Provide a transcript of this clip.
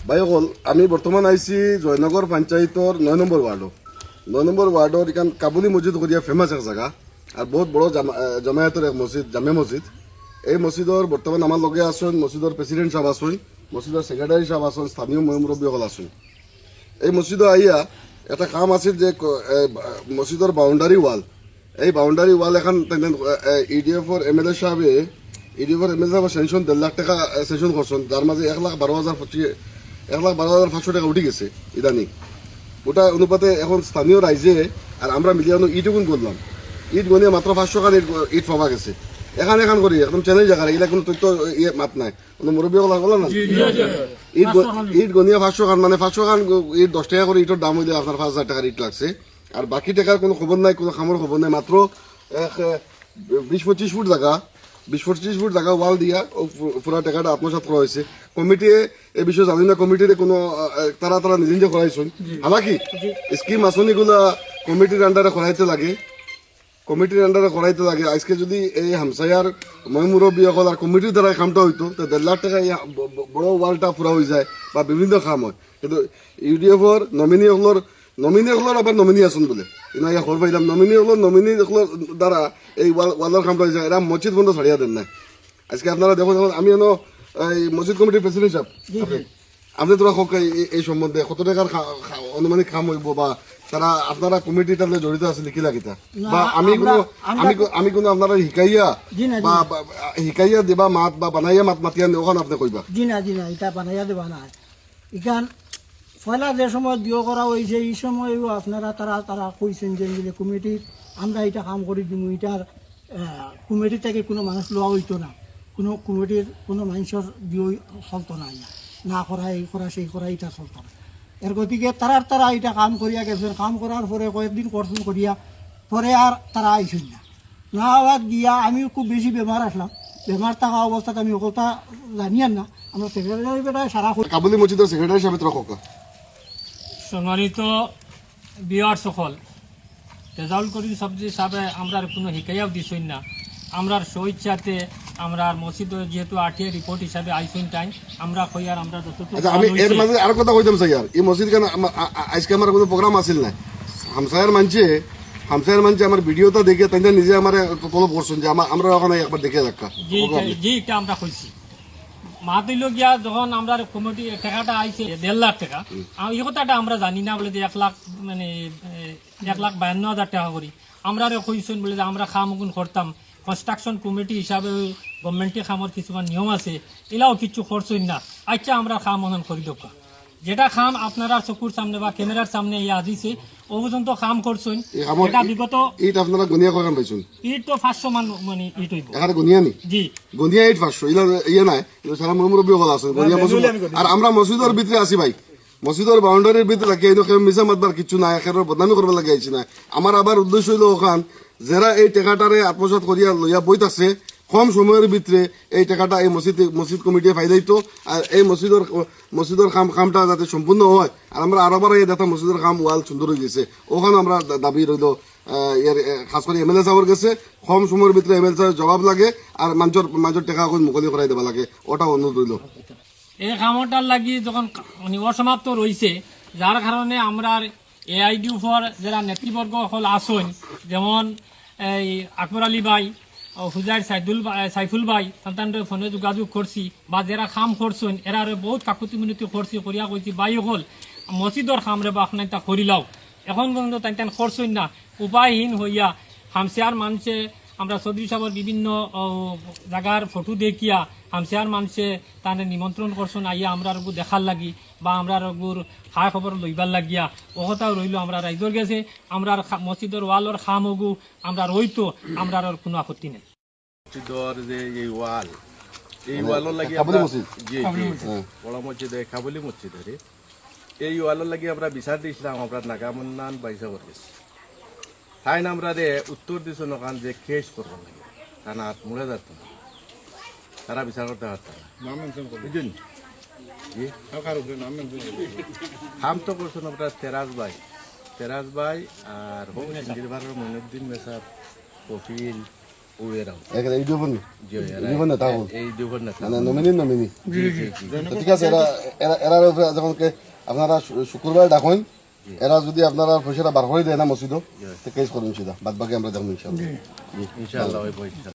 ভাইসকল আমি বর্তমান আইছি জয়নগর পঞ্চায়েতর 9 নম্বর ওয়ার্ডও 9 নম্বর ওয়ার্ডর এখান কাবুলি মসজিদ করিয়া ফেমাস এক জায়গা আর বহুত বড় জমায়েতের এক মসজিদ জামে মসজিদ। এই মসজিদর বর্তমান আমার লগে আসুন মসজিদর প্রেসিডেন্ট সাহেব আসুন, মসজিদর সেক্রেটারি সাহেব আসুন, স্থানীয় মুরব্বীসকল আসুন। এই মসজিদে আইয়া একটা কাম আছে যে মসজিদর বাউন্ডারি ওয়াল, এই বাউন্ডারি ওয়াল এখন ইডিএফর এমএলএ সাহেবে সেনশন 1.5 লাখ টাকা সেশন করছেন, যার মাঝে 1,12,500 টাকা উঠে গেছে ইদানিং। ওটা অনুপাতে এখন স্থানীয় রাইজে আর আমরা মিলিয়ে ইটুকুন করলাম, ইট গনিয়ে মাত্র 500 খান ইট পাওয়া গেছে। এখান করি একদম চ্যালেঞ্জ জায়গা, এগুলা কোনো তথ্য মাত নাই, কোনো মুরব্বী বলো না ইট গনিয়ে 500 খান, মানে 500 খান ইট 10 টাকা করে ইটের দাম হইলে আপনার 5,000 টাকার ইট লাগছে। আর বাকি টাকার কোনো খবর নাই, কোনো খামর খবর নাই। মাত্র 20-25 ফুট জায়গা, 20-25 ফুট জায়গা ওয়াল দিয়া পুরা টাকাটা আত্মসাৎ করা হয়েছে। কমিটি এই বিষয়ে জানি না, কমিটির কোনো তারা নিজে নিজে করাইছেন। হালাকি স্কিম আসনিগুলা কমিটির আন্ডারে করাইতে লাগে, আজকে যদি এই হামসায়ার মুরব্বী সকল আর কমিটির দ্বারা কামটা হইতো তো 1.5 লাখ টাকা বড় ওয়ালটা পুরা হয়ে যায় বা বিভিন্ন কাম হয়। কিন্তু ইউডিএফর নমিনি হকলর আবার নমিনি আসুন বলে ইয়া খবর পাইলাম, নমিনি হকলর দ্বারা এই ওয়ালের কামটা হয়ে যায়। এরা মসজিদ বন্ধ ছাড়িয়া দেন না। আজকে আপনারা দেখুন, আমি এই মসজিদ কমিটির প্রেসিডেন্ট সাহেব, আপনি তোরা এই সম্বন্ধে কত টাকার অনুমানিক কাম হইব বা তারা আপনারা কমিটিটার জড়িত আছে লিখি লাগিতা বা আমি কোনো আপনারা শিকাইয়া দিবা মাত বা বানাইয়া মাতিয়া ওখানে আপনি কইবা? জি না এটা বানাইয়া দেবা না। এখান পয়লা যে সময় দিও করা হয়েছে এই সময়ও আপনারা তারা কইছেন যে কমিটি আমরা এটা কাম করে দিব, এটার কমিটি থেকে কোনো মানুষ লওয়া হইতো না, কোনো কমিটির কোনো মানুষের দিও চলতো না করা এই করা সেই করা এটা চলতো না। এর গতিকে তারা এটা কাম করিয়া গেছেন, কাম করার পরে কয়েকদিন করছেন করিয়া পরে আর তারা আইসেন না হওয়ার গিয়া আমি খুব বেশি বেমার আসলাম। বেমার থাকা অবস্থাতে আমি ওকলটা জানিয়ান না, আমরা সেক্রেটারি বেটায় সারা কাবুলি মসজিদের সেক্রেটারি সাহেব সম্মানিত বিয়ার সকল রেজাল্ট করি সবজি হিসাবে আমরা কোনো শিকাইয়াও দিছই না। আমরা স্বইচ্ছাতে আমরা মসজিদ যেহেতু আরটিআই রিপোর্ট হিসাবে আইসইন টাইম আমরা কই আর আমরা যতটুকু আমি এর মাঝে আর কথা কইতাম স্যার, এই মসজিদ কেন আজকে আমার কোনো প্রোগ্রাম আসিল না। হামসায়ার মানছে আমার ভিডিওটা দেখে তাই নিজে আমার তলব করছেন যে আমরা ওখানে একবার দেখে দেখা জি এটা আমরা কইছি। মা দিল গিয়া যখন আমরা কমিটি টাকাটা আইছে 1.5 লাখ টাকা, এই কথাটা আমরা জানি না বলে যে 1 লাখ মানে 1,52,000 টাকা করি আমরা কইছেন বলে যে আমরা খাম গুণ করতাম। কনস্ট্রাকশন কমিটি হিসাবে গভর্নমেন্টের খামর কিছুমান নিয়ম আছে, এলাও কিছু খরচই না। আচ্ছা আমরা খাম মনন করি দোকা যেটা খাম আপনারা চকুর সামনে বা ক্যামেরার সামনে ইয়া দিছে ও পর্যন্ত খাম করছেন। এটা বিগত ইট আপনারা গনিয়া করান পাইছেন, ইট তো 500 মান মানে ইট হইব এখানে গনিয়া নি জি গনিয়া ইট 500 ইয়া নাই সারা মুরব্বী হল আছে গনিয়া মসজিদ। আর আমরা মসজিদের ভিতরে আছি ভাই, মসজিদের বাউন্ডারির ভিতরে লাগে মিশা মাতবার কিছু নাই, এখানে বদনামি করবার লাগে আইছি না। আমার আবার উদ্দেশ্য হইল ওখান যারা এই টাকাটারে আত্মসাৎ করিয়া লইয়া বইতাছে কম সময়ের ভিতরে এই টাকাটা এই মসজিদ কমিটি ফাইদাইতো আর এই মসজিদের কামটা যাতে সম্পূর্ণ হয়। আর আমরা আরোবার এই দেখা মসজিদের কাম ওয়াল সুন্দর হয়ে গেছে, ওখানে আমরা দাবি রইল এর খাস করে এমএলএ সাহেবের কাছে কম সময়ের ভিতরে এমএলএ সাহেব জবাব লাগে আর মানুষের টাকা মুকলি করাই দেওয়া লাগে, ওটা অনুরোধ রইল। এই কামটার লাগি যখন অসমাপ্ত রয়েছে যার কারণে আমরা এআইডি ফর যারা নেতৃবর্গ হল আসন যেমন এই আকবর আলী ভাই, হুজাইর সাইফুল ভাই সন্তানদের ফোনে যোগাযোগ করছি বা যারা খাম করছেন এরা বহুত কাকুতি মিনতি করছি করিয়া কইছি বাই হল মসজিদর খামরে বা আপনার তা করিলাও। এখন পর্যন্ত তাই করছেন না, উপায়হীন হইয়া হামসিয়ার মানুষে আমরা চৌধুরী সাহেবের বিভিন্ন জায়গার ফটো দেখিয়া হামসিয়ার মানুষে তাহলে নিমন্ত্রণ করছেন আইয়া আমরা দেখার লাগি বা আমরা খা খবর লইবার লাগিয়া ও কথাও রইল। আমরা রাইজর গেছে আমরা মসজিদের ওয়ালর খাম হগু আমরা রইতো, আমরা আর কোনো আপত্তি নেই। মসজিদর যে এই ওয়ালর লাগি বড় মসজিদ কাবুলি মসজিদের এই ওয়ালর লাগি আমরা বিচার দিয়েছিলাম আমরা নাগামন্নান বাইসা করে গেছি। তাই না আমরা উত্তর দিছ নকান যে কেস করবার লাগে কারণ আর মুড়ে যাত না, তারা বিচার করতে পারতাম বুঝুন খাম তো করছেন আপনার তেরাজ ভাই আর মইনুদ্দিন মেসার কফিল ও এরাও এখানে এই দুপুর জি দুপুর না তাও এই দুপুর না মানে নমিনি তো ঠিক আছে এরা যখন আপনারা শুক্রবার ডাকুন এরা যদি আপনারা পয়সাটা বার করে দেয় না মসজিদও তো কেস করুন সেটা বাদ বাকি আমরা দেখুন ইনশাআল্লাহ ইনশাআল্লাহ ওই পয়সা